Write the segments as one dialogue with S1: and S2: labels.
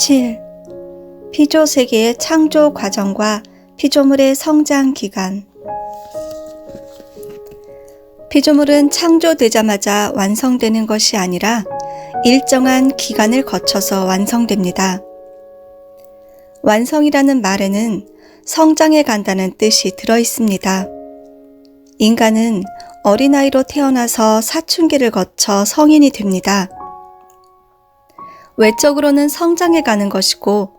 S1: 7. 피조 세계의 창조 과정과 피조물의 성장 기간. 피조물은 창조되자마자 완성되는 것이 아니라 일정한 기간을 거쳐서 완성됩니다. 완성이라는 말에는 성장해 간다는 뜻이 들어 있습니다. 인간은 어린아이로 태어나서 사춘기를 거쳐 성인이 됩니다. 외적으로는 성장해 가는 것이고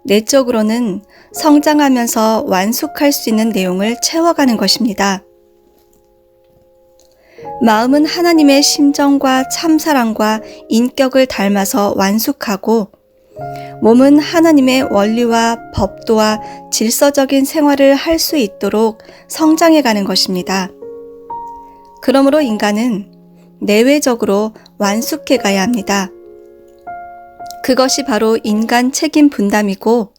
S1: 내적으로는 성장하면서 완숙할 수 있는 내용을 채워가는 것입니다. 마음은 하나님의 심정과 참사랑과 인격을 닮아서 완숙하고 몸은 하나님의 원리와 법도와 질서적인 생활을 할 수 있도록 성장해 가는 것입니다. 그러므로 인간은 내외적으로 완숙해 가야 합니다. 그것이 바로 인간 책임 분담이고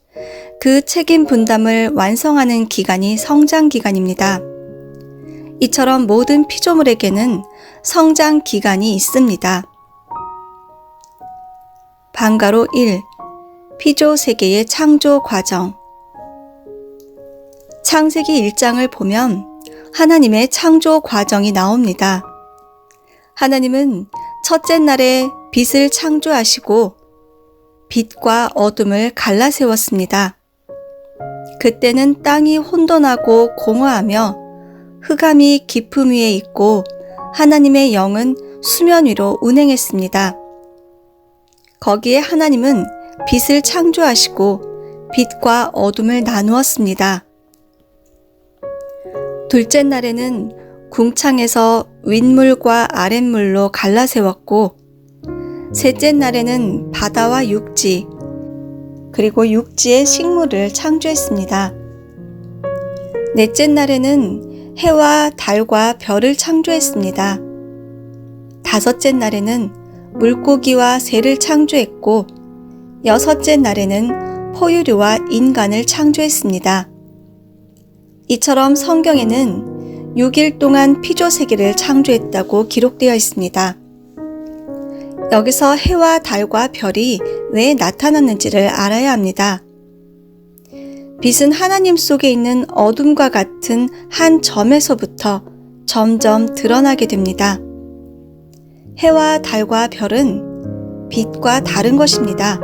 S1: 그 책임 분담을 완성하는 기간이 성장 기간입니다. 이처럼 모든 피조물에게는 성장 기간이 있습니다. 방가로 1. 피조 세계의 창조 과정. 창세기 1장을 보면 하나님의 창조 과정이 나옵니다. 하나님은 첫째 날에 빛을 창조하시고 빛과 어둠을 갈라 세웠습니다. 그때는 땅이 혼돈하고 공허하며 흑암이 깊음 위에 있고 하나님의 영은 수면 위로 운행했습니다. 거기에 하나님은 빛을 창조하시고 빛과 어둠을 나누었습니다. 둘째 날에는 궁창에서 윗물과 아랫물로 갈라 세웠고 셋째 날에는 바다와 육지, 그리고 육지의 식물을 창조했습니다. 넷째 날에는 해와 달과 별을 창조했습니다. 다섯째 날에는 물고기와 새를 창조했고 여섯째 날에는 포유류와 인간을 창조했습니다. 이처럼 성경에는 6일 동안 피조 세계를 창조했다고 기록되어 있습니다. 여기서 해와 달과 별이 왜 나타났는지를 알아야 합니다. 빛은 하나님 속에 있는 어둠과 같은 한 점에서부터 점점 드러나게 됩니다. 해와 달과 별은 빛과 다른 것입니다.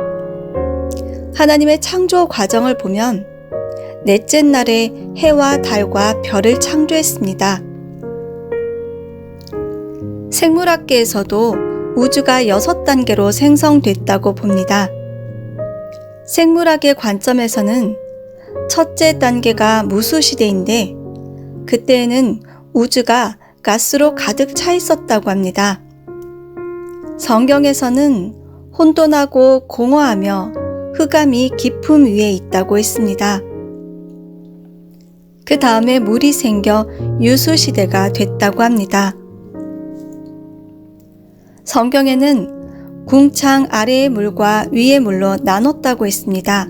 S1: 하나님의 창조 과정을 보면 넷째 날에 해와 달과 별을 창조했습니다. 생물학계에서도 우주가 6단계로 생성됐다고 봅니다. 생물학의 관점에서는 첫째 단계가 무수시대인데 그때에는 우주가 가스로 가득 차 있었다고 합니다. 성경에서는 혼돈하고 공허하며 흑암이 깊음 위에 있다고 했습니다. 그 다음에 물이 생겨 유수시대가 됐다고 합니다. 성경에는 궁창 아래의 물과 위의 물로 나눴다고 했습니다.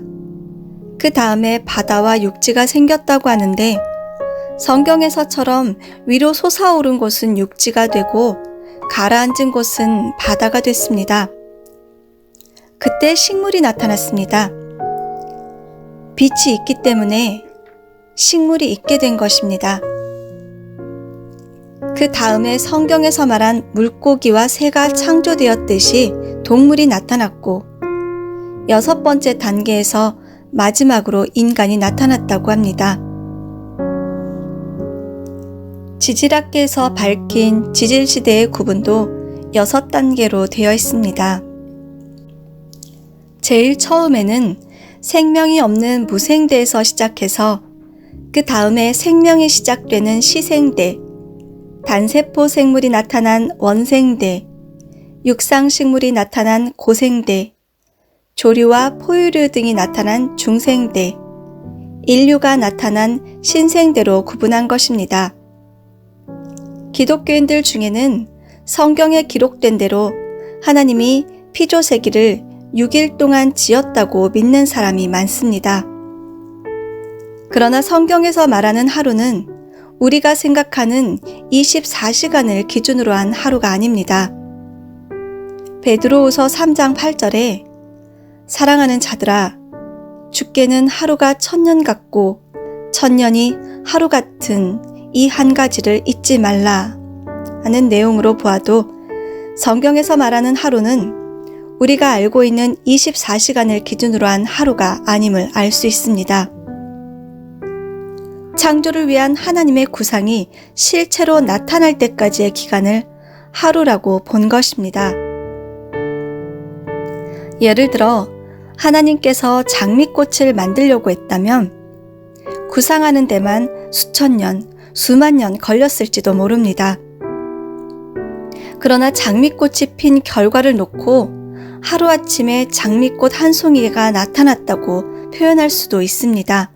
S1: 그 다음에 바다와 육지가 생겼다고 하는데 성경에서처럼 위로 솟아오른 곳은 육지가 되고 가라앉은 곳은 바다가 됐습니다. 그때 식물이 나타났습니다. 빛이 있기 때문에 식물이 있게 된 것입니다. 그 다음에 성경에서 말한 물고기와 새가 창조되었듯이 동물이 나타났고 여섯 번째 단계에서 마지막으로 인간이 나타났다고 합니다. 지질학계에서 밝힌 지질시대의 구분도 6단계로 되어 있습니다. 제일 처음에는 생명이 없는 무생대에서 시작해서 그 다음에 생명이 시작되는 시생대, 단세포 생물이 나타난 원생대, 육상식물이 나타난 고생대, 조류와 포유류 등이 나타난 중생대, 인류가 나타난 신생대로 구분한 것입니다. 기독교인들 중에는 성경에 기록된 대로 하나님이 피조 세계를 6일 동안 지었다고 믿는 사람이 많습니다. 그러나 성경에서 말하는 하루는 우리가 생각하는 24시간을 기준으로 한 하루가 아닙니다. 베드로후서 3장 8절에 사랑하는 자들아, 주께는 하루가 1000년 같고 1000년이 하루 같은 이 한 가지를 잊지 말라 하는 내용으로 보아도 성경에서 말하는 하루는 우리가 알고 있는 24시간을 기준으로 한 하루가 아님을 알 수 있습니다. 창조를 위한 하나님의 구상이 실체로 나타날 때까지의 기간을 하루라고 본 것입니다. 예를 들어 하나님께서 장미꽃을 만들려고 했다면 구상하는 데만 수천 년, 수만 년 걸렸을지도 모릅니다. 그러나 장미꽃이 핀 결과를 놓고 하루아침에 장미꽃 한 송이가 나타났다고 표현할 수도 있습니다.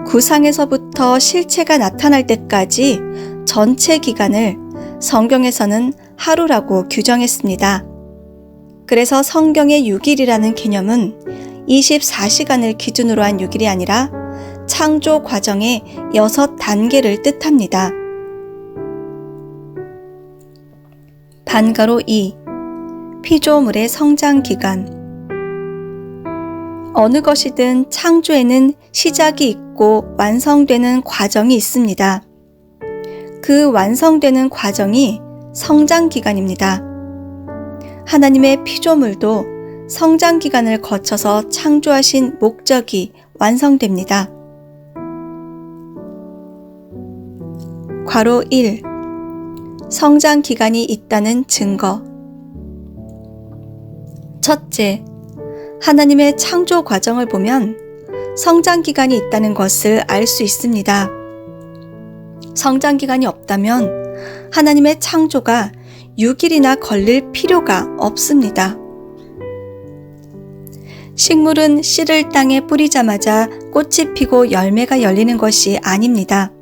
S1: 구상에서부터 실체가 나타날 때까지 전체 기간을 성경에서는 하루라고 규정했습니다. 그래서 성경의 6일이라는 개념은 24시간을 기준으로 한 6일이 아니라 창조 과정의 6단계를 뜻합니다. 반가로 2. 피조물의 성장 기간. 어느 것이든 창조에는 시작이 있고 완성되는 과정이 있습니다. 그 완성되는 과정이 성장 기간입니다. 하나님의 피조물도 성장 기간을 거쳐서 창조하신 목적이 완성됩니다. 괄호 1. 성장 기간이 있다는 증거. 첫째, 하나님의 창조 과정을 보면 성장 기간이 있다는 것을 알 수 있습니다. 성장 기간이 없다면 하나님의 창조가 6일이나 걸릴 필요가 없습니다. 식물은 씨를 땅에 뿌리자마자 꽃이 피고 열매가 열리는 것이 아닙니다.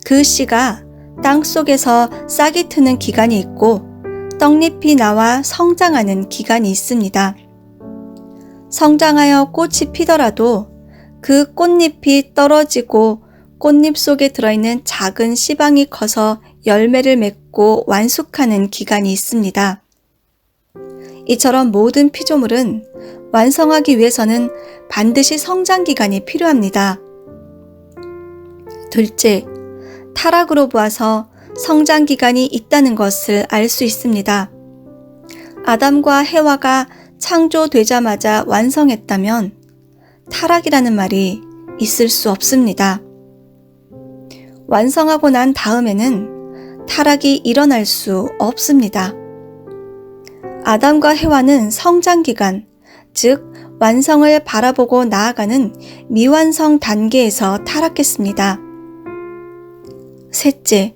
S1: 그 씨가 땅 속에서 싹이 트는 기간이 있고 떡잎이 나와 성장하는 기간이 있습니다. 성장하여 꽃이 피더라도 그 꽃잎이 떨어지고 꽃잎 속에 들어있는 작은 씨방이 커서 열매를 맺고 완숙하는 기간이 있습니다. 이처럼 모든 피조물은 완성하기 위해서는 반드시 성장 기간이 필요합니다. 둘째, 타락으로 보아서 성장 기간이 있다는 것을 알 수 있습니다. 아담과 해와가 창조되자마자 완성했다면 타락이라는 말이 있을 수 없습니다. 완성하고 난 다음에는 타락이 일어날 수 없습니다. 아담과 해와는 성장 기간, 즉 완성을 바라보고 나아가는 미완성 단계에서 타락했습니다. 셋째,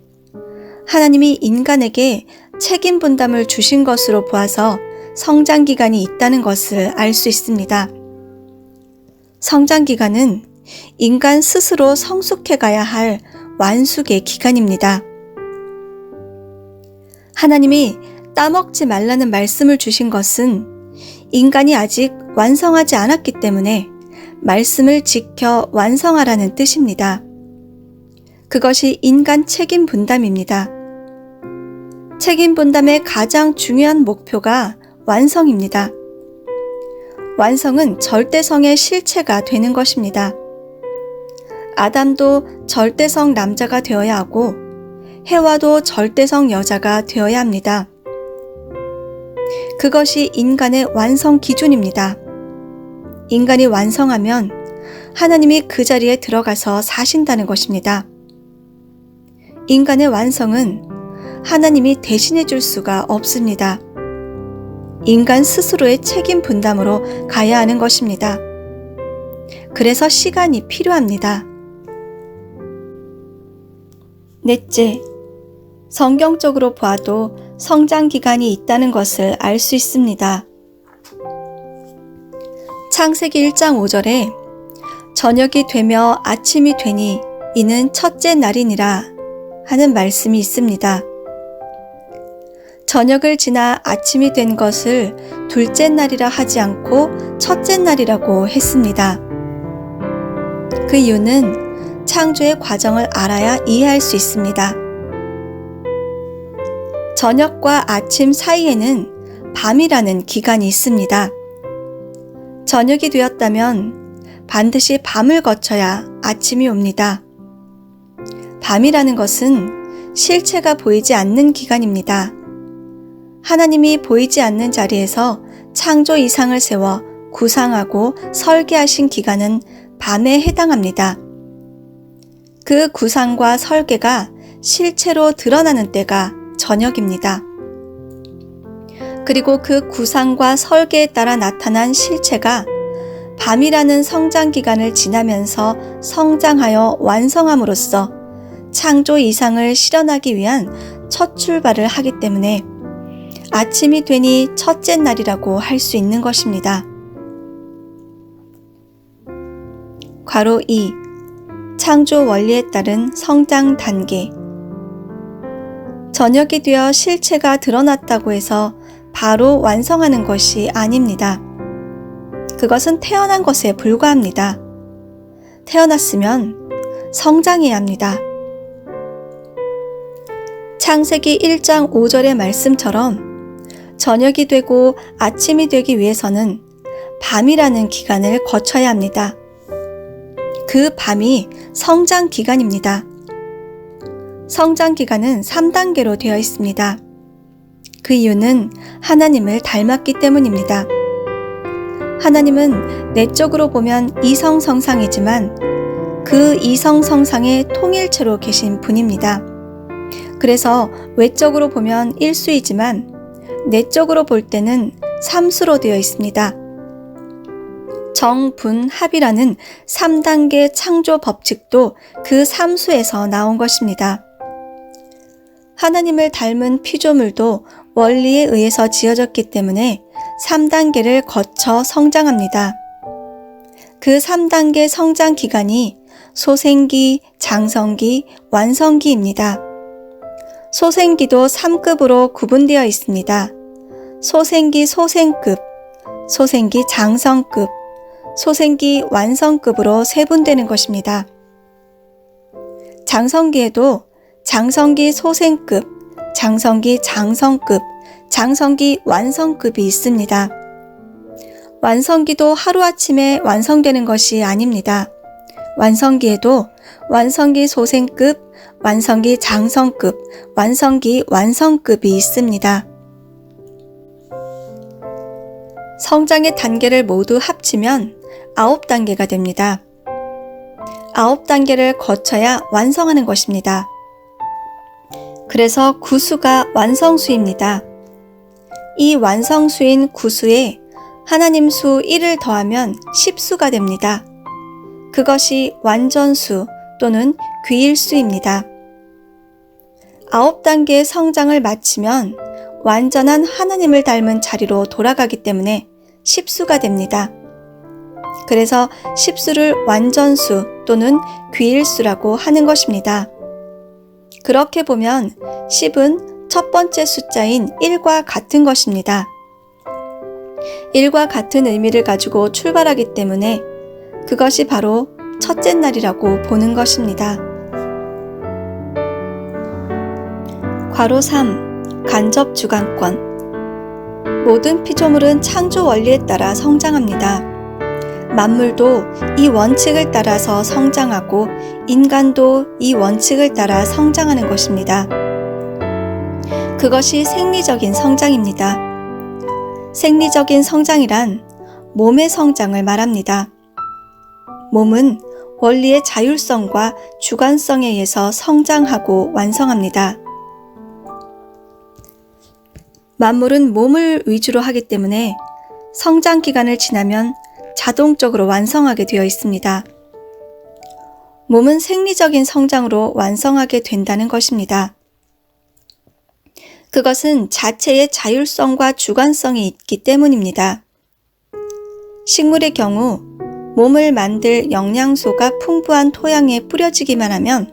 S1: 하나님이 인간에게 책임 분담을 주신 것으로 보아서 성장 기간이 있다는 것을 알 수 있습니다. 성장 기간은 인간 스스로 성숙해 가야 할 완숙의 기간입니다. 하나님이 따먹지 말라는 말씀을 주신 것은 인간이 아직 완성하지 않았기 때문에 말씀을 지켜 완성하라는 뜻입니다. 그것이 인간 책임 분담입니다. 책임 분담의 가장 중요한 목표가 완성입니다. 완성은 절대성의 실체가 되는 것입니다. 아담도 절대성 남자가 되어야 하고 해와도 절대성 여자가 되어야 합니다. 그것이 인간의 완성 기준입니다. 인간이 완성하면 하나님이 그 자리에 들어가서 사신다는 것입니다. 인간의 완성은 하나님이 대신해 줄 수가 없습니다. 인간 스스로의 책임 분담으로 가야 하는 것입니다. 그래서 시간이 필요합니다. 넷째, 성경적으로 보아도 성장 기간이 있다는 것을 알 수 있습니다. 창세기 1장 5절에 저녁이 되며 아침이 되니 이는 첫째 날이니라 하는 말씀이 있습니다. 저녁을 지나 아침이 된 것을 둘째 날이라 하지 않고 첫째 날이라고 했습니다. 그 이유는 창조의 과정을 알아야 이해할 수 있습니다. 저녁과 아침 사이에는 밤이라는 기간이 있습니다. 저녁이 되었다면 반드시 밤을 거쳐야 아침이 옵니다. 밤이라는 것은 실체가 보이지 않는 기간입니다. 하나님이 보이지 않는 자리에서 창조 이상을 세워 구상하고 설계하신 기간은 밤에 해당합니다. 그 구상과 설계가 실체로 드러나는 때가 저녁입니다. 그리고 그 구상과 설계에 따라 나타난 실체가 밤이라는 성장 기간을 지나면서 성장하여 완성함으로써 창조 이상을 실현하기 위한 첫 출발을 하기 때문에 아침이 되니 첫째 날이라고 할 수 있는 것입니다. 괄호 2. 창조 원리에 따른 성장 단계. 저녁이 되어 실체가 드러났다고 해서 바로 완성하는 것이 아닙니다. 그것은 태어난 것에 불과합니다. 태어났으면 성장해야 합니다. 창세기 1장 5절의 말씀처럼 저녁이 되고 아침이 되기 위해서는 밤이라는 기간을 거쳐야 합니다. 그 밤이 성장 기간입니다. 성장 기간은 3단계로 되어 있습니다. 그 이유는 하나님을 닮았기 때문입니다. 하나님은 내적으로 보면 이성성상이지만 그 이성성상의 통일체로 계신 분입니다. 그래서 외적으로 보면 일수이지만 내적으로 볼 때는 삼수로 되어 있습니다. 정분합이라는 3단계 창조 법칙도 그 삼수에서 나온 것입니다. 하나님을 닮은 피조물도 원리에 의해서 지어졌기 때문에 3단계를 거쳐 성장합니다. 그 3단계 성장 기간이 소생기, 장성기, 완성기입니다. 소생기도 3급으로 구분되어 있습니다. 소생기 소생급, 소생기 장성급, 소생기 완성급으로 세분되는 것입니다. 장성기에도 장성기 소생급, 장성기 장성급, 장성기 완성급이 있습니다. 완성기도 하루아침에 완성되는 것이 아닙니다. 완성기에도 완성기 소생급, 완성기 장성급, 완성기 완성급이 있습니다. 성장의 단계를 모두 합치면 9단계가 됩니다. 9단계를 거쳐야 완성하는 것입니다. 그래서 구수가 완성수입니다. 이 완성수인 구수에 하나님 수 1을 더하면 10수가 됩니다. 그것이 완전수 또는 귀일수입니다. 9단계의 성장을 마치면 완전한 하나님을 닮은 자리로 돌아가기 때문에 10수가 됩니다. 그래서 10수를 완전수 또는 귀일수라고 하는 것입니다. 그렇게 보면 10은 첫 번째 숫자인 1과 같은 것입니다. 1과 같은 의미를 가지고 출발하기 때문에 그것이 바로 첫째 날이라고 보는 것입니다. 괄호 3. 간접 주관권. 모든 피조물은 창조 원리에 따라 성장합니다. 만물도 이 원칙을 따라서 성장하고 인간도 이 원칙을 따라 성장하는 것입니다. 그것이 생리적인 성장입니다. 생리적인 성장이란 몸의 성장을 말합니다. 몸은 원리의 자율성과 주관성에 의해서 성장하고 완성합니다. 만물은 몸을 위주로 하기 때문에 성장 기간을 지나면 자동적으로 완성하게 되어 있습니다. 몸은 생리적인 성장으로 완성하게 된다는 것입니다. 그것은 자체의 자율성과 주관성이 있기 때문입니다. 식물의 경우 몸을 만들 영양소가 풍부한 토양에 뿌려지기만 하면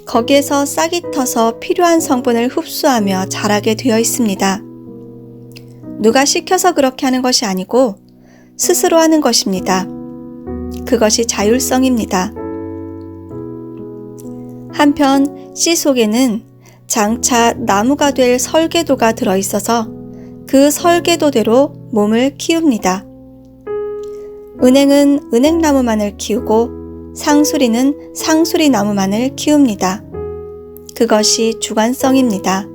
S1: 거기에서 싹이 터서 필요한 성분을 흡수하며 자라게 되어 있습니다. 누가 시켜서 그렇게 하는 것이 아니고 스스로 하는 것입니다. 그것이 자율성입니다. 한편 씨 속에는 장차 나무가 될 설계도가 들어있어서 그 설계도대로 몸을 키웁니다. 은행은 은행나무만을 키우고 상수리는 상수리나무만을 키웁니다. 그것이 주관성입니다.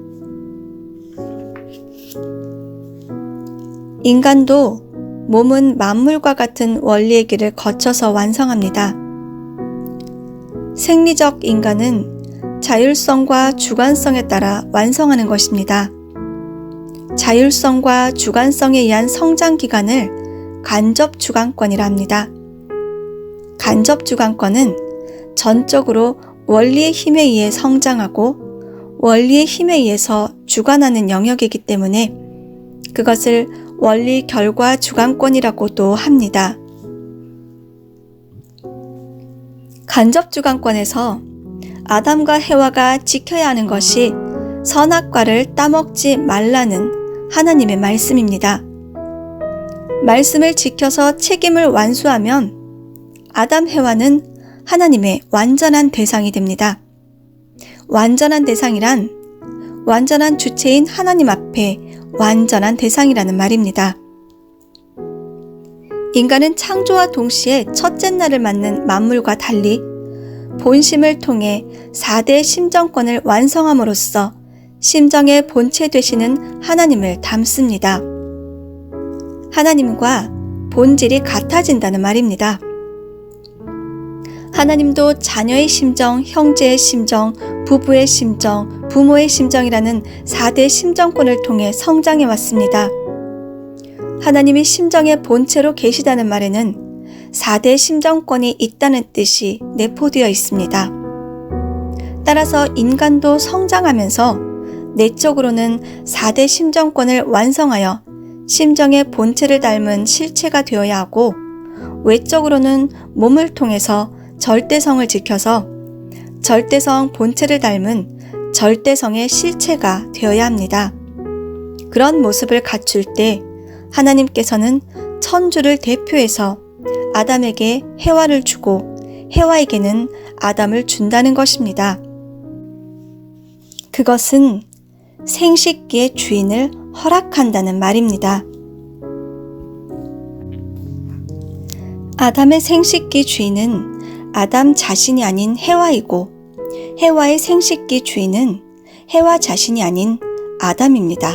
S1: 인간도 몸은 만물과 같은 원리의 길을 거쳐서 완성합니다. 생리적 인간은 자율성과 주관성에 따라 완성하는 것입니다. 자율성과 주관성에 의한 성장 기간을 간접주관권이라 합니다. 간접주관권은 전적으로 원리의 힘에 의해 성장하고 원리의 힘에 의해서 주관하는 영역이기 때문에 그것을 원리 결과 주관권이라고도 합니다. 간접주관권에서 아담과 해와가 지켜야 하는 것이 선악과를 따먹지 말라는 하나님의 말씀입니다. 말씀을 지켜서 책임을 완수하면 아담, 해와는 하나님의 완전한 대상이 됩니다. 완전한 대상이란 완전한 주체인 하나님 앞에 완전한 대상이라는 말입니다. 인간은 창조와 동시에 첫째 날을 맞는 만물과 달리 본심을 통해 4대 심정권을 완성함으로써 심정의 본체 되시는 하나님을 닮습니다. 하나님과 본질이 같아진다는 말입니다. 하나님도 자녀의 심정, 형제의 심정, 부부의 심정, 부모의 심정이라는 4대 심정권을 통해 성장해 왔습니다. 하나님이 심정의 본체로 계시다는 말에는 4대 심정권이 있다는 뜻이 내포되어 있습니다. 따라서 인간도 성장하면서 내적으로는 4대 심정권을 완성하여 심정의 본체를 닮은 실체가 되어야 하고 외적으로는 몸을 통해서 절대성을 지켜서 절대성 본체를 닮은 절대성의 실체가 되어야 합니다. 그런 모습을 갖출 때 하나님께서는 천주를 대표해서 아담에게 해와를 주고 해와에게는 아담을 준다는 것입니다. 그것은 생식기의 주인을 허락한다는 말입니다. 아담의 생식기 주인은 아담 자신이 아닌 해와이고 해와의 생식기 주인은 해와 자신이 아닌 아담입니다.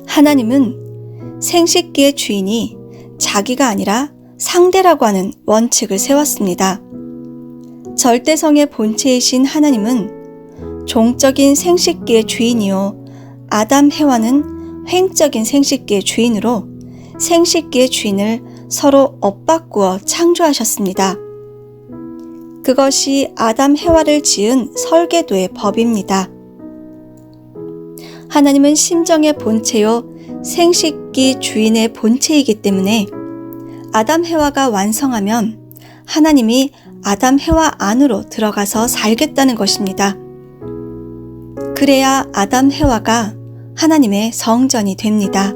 S1: 하나님은 생식기의 주인이 자기가 아니라 상대라고 하는 원칙을 세웠습니다. 절대성의 본체이신 하나님은 종적인 생식기의 주인이요 아담 해와는 횡적인 생식기의 주인으로 생식기의 주인을 서로 엇바꾸어 창조하셨습니다. 그것이 아담 해와를 지은 설계도의 법입니다. 하나님은 심정의 본체요 생식기 주인의 본체이기 때문에 아담 해와가 완성하면 하나님이 아담 해와 안으로 들어가서 살겠다는 것입니다. 그래야 아담 해와가 하나님의 성전이 됩니다.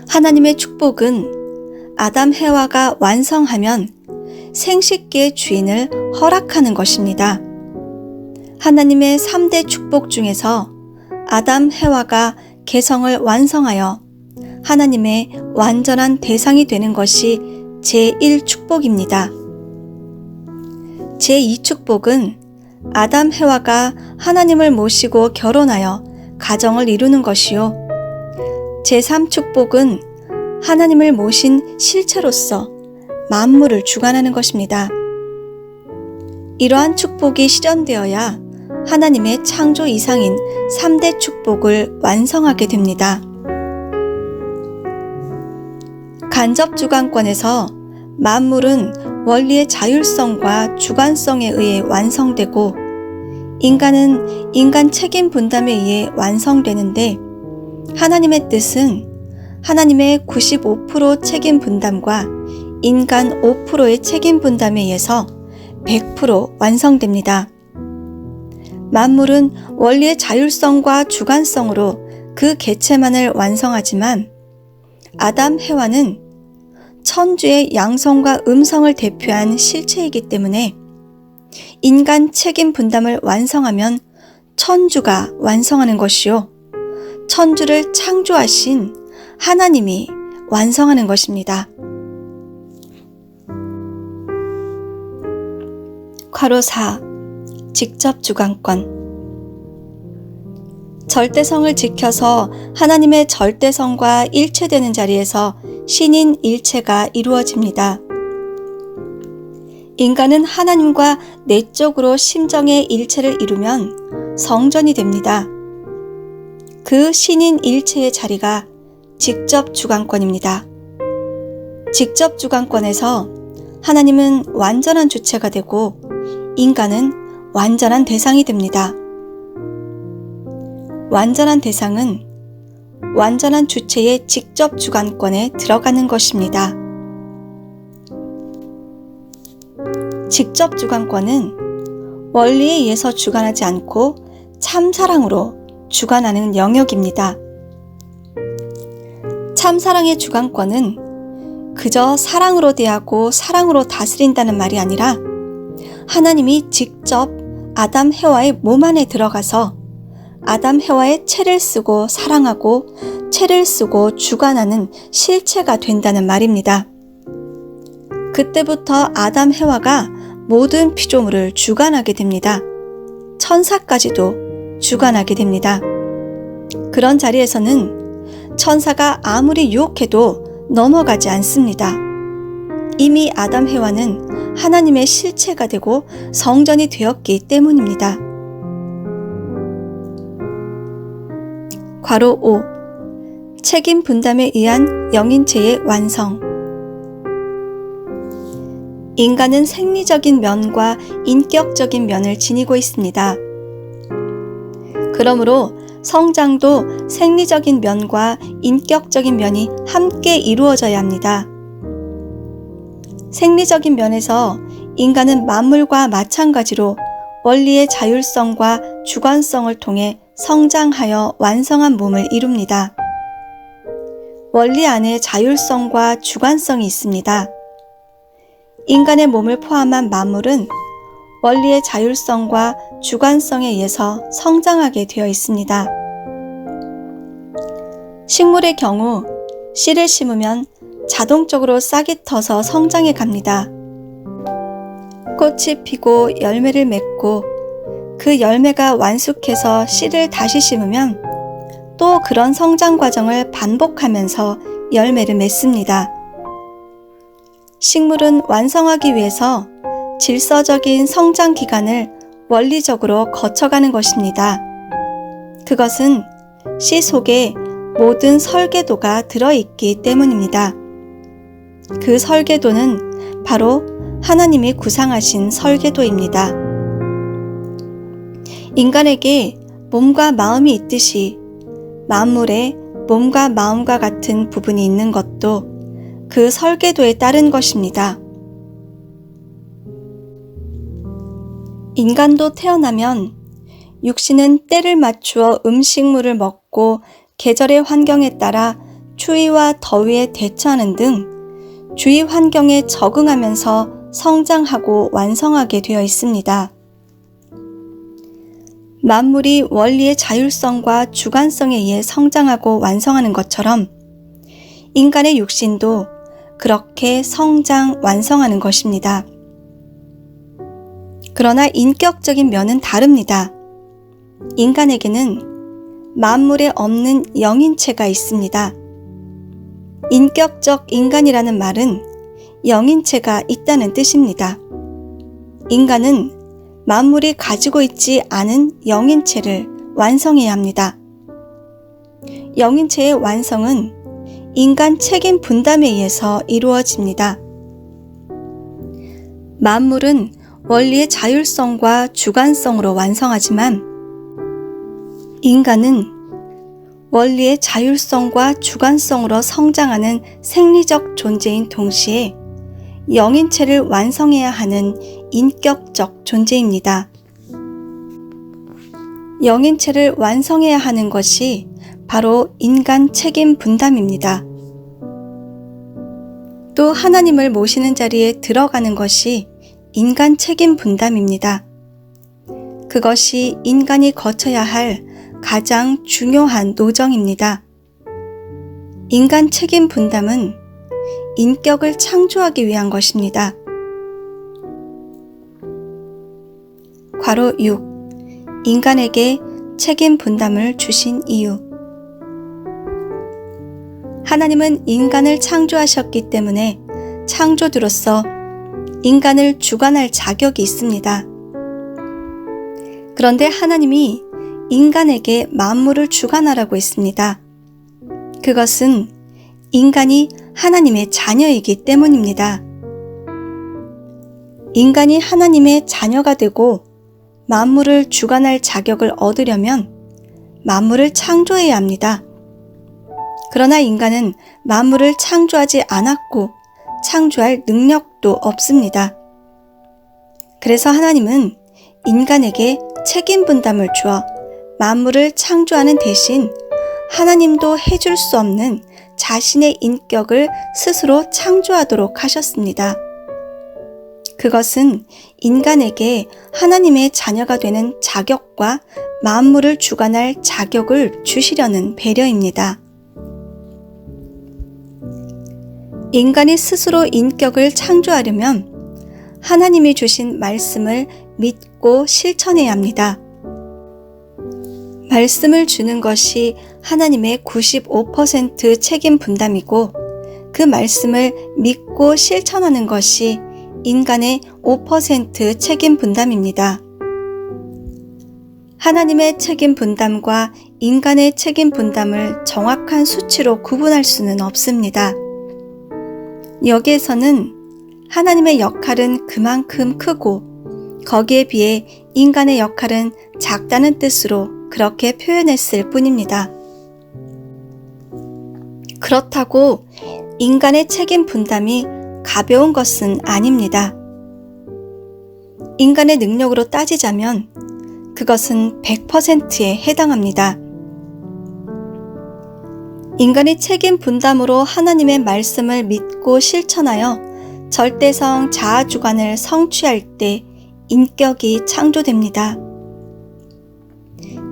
S1: 하나님의 축복은 아담 해와가 완성하면 생식기의 주인을 허락하는 것입니다. 하나님의 3대 축복 중에서 아담 해와가 개성을 완성하여 하나님의 완전한 대상이 되는 것이 제1축복입니다. 제2축복은 아담 해와가 하나님을 모시고 결혼하여 가정을 이루는 것이요. 제3축복은 하나님을 모신 실체로서 만물을 주관하는 것입니다. 이러한 축복이 실현되어야 하나님의 창조 이상인 3대 축복을 완성하게 됩니다. 간접주관권에서 만물은 원리의 자율성과 주관성에 의해 완성되고 인간은 인간 책임 분담에 의해 완성되는데 하나님의 뜻은 하나님의 95% 책임 분담과 인간 5%의 책임 분담에 의해서 100% 완성됩니다. 만물은 원리의 자율성과 주관성으로 그 개체만을 완성하지만 아담 해와는 천주의 양성과 음성을 대표한 실체이기 때문에 인간 책임 분담을 완성하면 천주가 완성하는 것이요. 천주를 창조하신 하나님이 완성하는 것입니다. 괄호 4. 직접 주관권. 절대성을 지켜서 하나님의 절대성과 일체되는 자리에서 신인 일체가 이루어집니다. 인간은 하나님과 내적으로 심정의 일체를 이루면 성전이 됩니다. 그 신인 일체의 자리가 직접 주관권입니다. 직접 주관권에서 하나님은 완전한 주체가 되고 인간은 완전한 대상이 됩니다. 완전한 대상은 완전한 주체의 직접 주관권에 들어가는 것입니다. 직접 주관권은 원리에 의해서 주관하지 않고 참사랑으로 주관하는 영역입니다. 참사랑의 주관권은 그저 사랑으로 대하고 사랑으로 다스린다는 말이 아니라 하나님이 직접 아담 해와의 몸 안에 들어가서 아담 해와의 채를 쓰고 사랑하고 채를 쓰고 주관하는 실체가 된다는 말입니다. 그때부터 아담 해와가 모든 피조물을 주관하게 됩니다. 천사까지도 주관하게 됩니다. 그런 자리에서는 천사가 아무리 유혹해도 넘어가지 않습니다. 이미 아담 해와는 하나님의 실체가 되고 성전이 되었기 때문입니다. 괄호 5. 책임 분담에 의한 영인체의 완성. 인간은 생리적인 면과 인격적인 면을 지니고 있습니다. 그러므로 성장도 생리적인 면과 인격적인 면이 함께 이루어져야 합니다. 생리적인 면에서 인간은 만물과 마찬가지로 원리의 자율성과 주관성을 통해 성장하여 완성한 몸을 이룹니다. 원리 안에 자율성과 주관성이 있습니다. 인간의 몸을 포함한 만물은 원리의 자율성과 주관성에 의해서 성장하게 되어 있습니다. 식물의 경우 씨를 심으면 자동적으로 싹이 터서 성장해 갑니다. 꽃이 피고 열매를 맺고 그 열매가 완숙해서 씨를 다시 심으면 또 그런 성장 과정을 반복하면서 열매를 맺습니다. 식물은 완성하기 위해서 질서적인 성장 기간을 원리적으로 거쳐가는 것입니다. 그것은 씨 속에 모든 설계도가 들어있기 때문입니다. 그 설계도는 바로 하나님이 구상하신 설계도입니다. 인간에게 몸과 마음이 있듯이 만물에 몸과 마음과 같은 부분이 있는 것도 그 설계도에 따른 것입니다. 인간도 태어나면 육신은 때를 맞추어 음식물을 먹고 계절의 환경에 따라 추위와 더위에 대처하는 등 주위 환경에 적응하면서 성장하고 완성하게 되어 있습니다. 만물이 원리의 자율성과 주관성에 의해 성장하고 완성하는 것처럼 인간의 육신도 그렇게 성장, 완성하는 것입니다. 그러나 인격적인 면은 다릅니다. 인간에게는 만물에 없는 영인체가 있습니다. 인격적 인간이라는 말은 영인체가 있다는 뜻입니다. 인간은 만물이 가지고 있지 않은 영인체를 완성해야 합니다. 영인체의 완성은 인간 책임 분담에 의해서 이루어집니다. 만물은 원리의 자율성과 주관성으로 완성하지만 인간은 원리의 자율성과 주관성으로 성장하는 생리적 존재인 동시에 영인체를 완성해야 하는 인격적 존재입니다. 영인체를 완성해야 하는 것이 바로 인간 책임 분담입니다. 또 하나님을 모시는 자리에 들어가는 것이 인간 책임 분담입니다. 그것이 인간이 거쳐야 할 가장 중요한 노정입니다. 인간 책임 분담은 인격을 창조하기 위한 것입니다. 괄호 6. 인간에게 책임 분담을 주신 이유. 하나님은 인간을 창조하셨기 때문에 창조주로서 인간을 주관할 자격이 있습니다. 그런데 하나님이 인간에게 만물을 주관하라고 했습니다. 그것은 인간이 하나님의 자녀이기 때문입니다. 인간이 하나님의 자녀가 되고 만물을 주관할 자격을 얻으려면 만물을 창조해야 합니다. 그러나 인간은 만물을 창조하지 않았고 창조할 능력도 없습니다. 그래서 하나님은 인간에게 책임 분담을 주어 만물을 창조하는 대신 하나님도 해줄 수 없는 자신의 인격을 스스로 창조하도록 하셨습니다. 그것은 인간에게 하나님의 자녀가 되는 자격과 만물을 주관할 자격을 주시려는 배려입니다. 인간이 스스로 인격을 창조하려면 하나님이 주신 말씀을 믿고 실천해야 합니다. 말씀을 주는 것이 하나님의 95% 책임 분담이고 그 말씀을 믿고 실천하는 것이 인간의 5% 책임 분담입니다. 하나님의 책임 분담과 인간의 책임 분담을 정확한 수치로 구분할 수는 없습니다. 여기에서는 하나님의 역할은 그만큼 크고 거기에 비해 인간의 역할은 작다는 뜻으로 그렇게 표현했을 뿐입니다. 그렇다고 인간의 책임 분담이 가벼운 것은 아닙니다. 인간의 능력으로 따지자면 그것은 100%에 해당합니다. 인간이 책임 분담으로 하나님의 말씀을 믿고 실천하여 절대성 자아주관을 성취할 때 인격이 창조됩니다.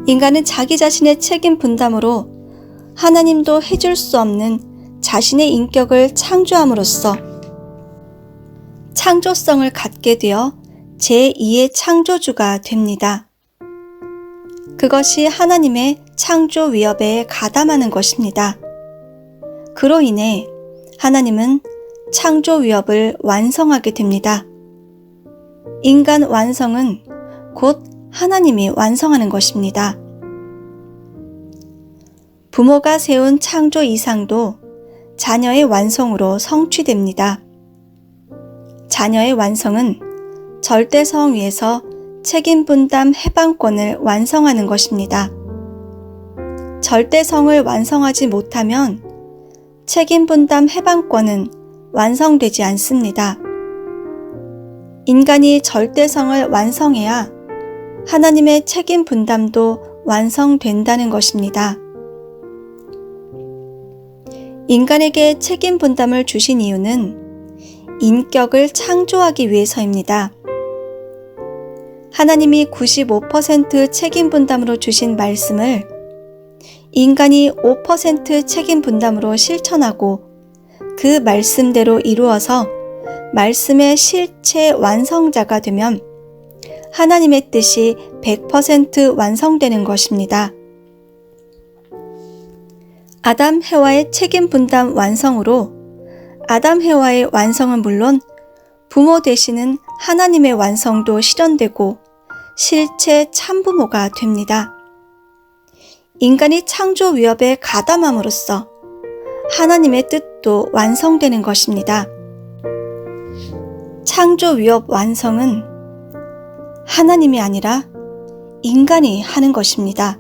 S1: 인간은 자기 자신의 책임 분담으로 하나님도 해줄 수 없는 자신의 인격을 창조함으로써 창조성을 갖게 되어 제2의 창조주가 됩니다. 그것이 하나님의 창조 위협에 가담하는 것입니다. 그로 인해 하나님은 창조 위협을 완성하게 됩니다. 인간 완성은 곧 하나님이 완성하는 것입니다. 부모가 세운 창조 이상도 자녀의 완성으로 성취됩니다. 자녀의 완성은 절대성 위에서 책임 분담 해방권을 완성하는 것입니다. 절대성을 완성하지 못하면 책임 분담 해방권은 완성되지 않습니다. 인간이 절대성을 완성해야 하나님의 책임 분담도 완성된다는 것입니다. 인간에게 책임 분담을 주신 이유는 인격을 창조하기 위해서입니다. 하나님이 95% 책임 분담으로 주신 말씀을 인간이 5% 책임 분담으로 실천하고 그 말씀대로 이루어서 말씀의 실체 완성자가 되면 하나님의 뜻이 100% 완성되는 것입니다. 아담 해와의 책임 분담 완성으로 아담 해와의 완성은 물론 부모 되시는 하나님의 완성도 실현되고 실체 참부모가 됩니다. 인간이 창조 위협에 가담함으로써 하나님의 뜻도 완성되는 것입니다. 창조 위협 완성은 하나님이 아니라 인간이 하는 것입니다.